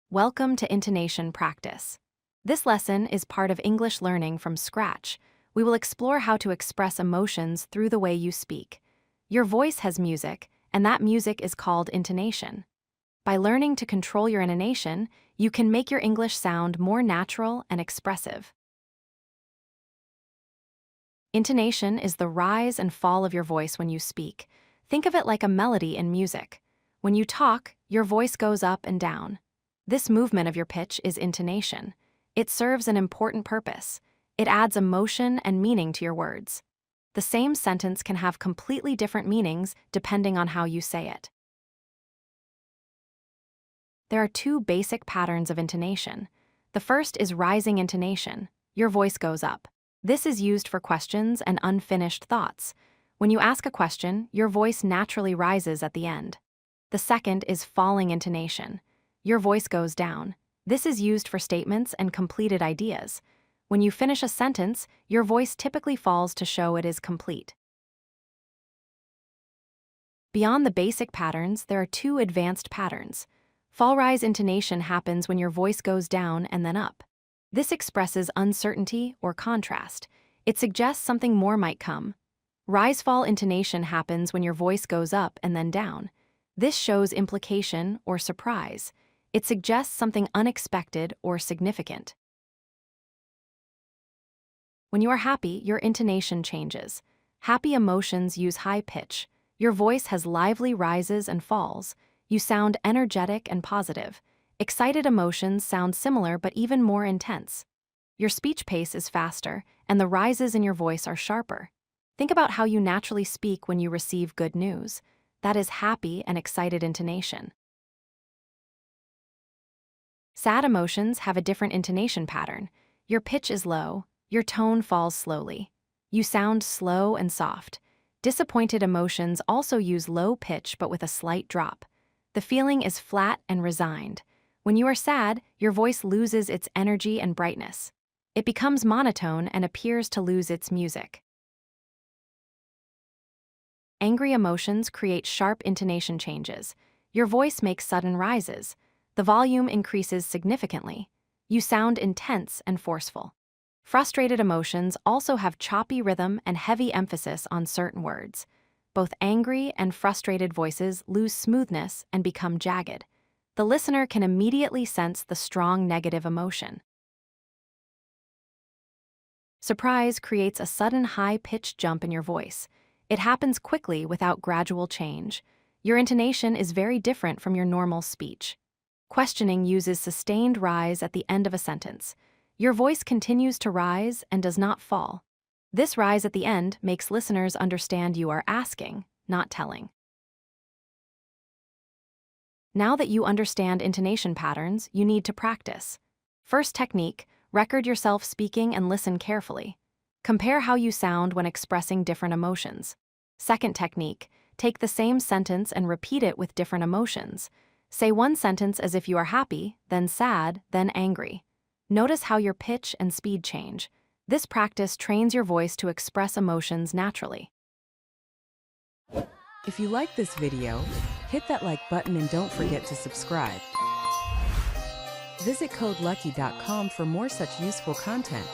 Welcome to Intonation Practice. This lesson is part of English learning from scratch. We will explore how to express emotions through the way you speak. Your voice has music, and that music is called intonation. By learning to control your intonation, you can make your English sound more natural and expressive. Intonation is the rise and fall of your voice when you speak. Think of it like a melody in music. When you talk, your voice goes up and down. This movement of your pitch is intonation. It serves an important purpose. It adds emotion and meaning to your words. The same sentence can have completely different meanings depending on how you say it. There are two basic patterns of intonation. The first is rising intonation. Your voice goes up. This is used for questions and unfinished thoughts. When you ask a question, your voice naturally rises at the end. The second is falling intonation. Your voice goes down. This is used for statements and completed ideas. When you finish a sentence, your voice typically falls to show it is complete. Beyond the basic patterns, there are two advanced patterns. Fall-rise intonation happens when your voice goes down and then up. This expresses uncertainty or contrast. It suggests something more might come. Rise-fall intonation happens when your voice goes up and then down. This shows implication or surprise. It suggests something unexpected or significant. When you are happy, your intonation changes. Happy emotions use high pitch. Your voice has lively rises and falls. You sound energetic and positive. Excited emotions sound similar but even more intense. Your speech pace is faster, and the rises in your voice are sharper. Think about how you naturally speak when you receive good news. That is happy and excited intonation. Sad emotions have a different intonation pattern. Your pitch is low, your tone falls slowly. You sound slow and soft. Disappointed emotions also use low pitch but with a slight drop. The feeling is flat and resigned. When you are sad, your voice loses its energy and brightness. It becomes monotone and appears to lose its music. Angry emotions create sharp intonation changes. Your voice makes sudden rises. The volume increases significantly. You sound intense and forceful. Frustrated emotions also have choppy rhythm and heavy emphasis on certain words. Both angry and frustrated voices lose smoothness and become jagged. The listener can immediately sense the strong negative emotion. Surprise creates a sudden high-pitched jump in your voice. It happens quickly without gradual change. Your intonation is very different from your normal speech. Questioning uses sustained rise at the end of a sentence. Your voice continues to rise and does not fall. This rise at the end makes listeners understand you are asking, not telling. Now that you understand intonation patterns, you need to practice. First technique, record yourself speaking and listen carefully. Compare how you sound when expressing different emotions. Second technique, take the same sentence and repeat it with different emotions. Say one sentence as if you are happy, then sad, then angry. Notice how your pitch and speed change. This practice trains your voice to express emotions naturally. If you like this video, hit that like button and don't forget to subscribe. Visit codelucky.com for more such useful content.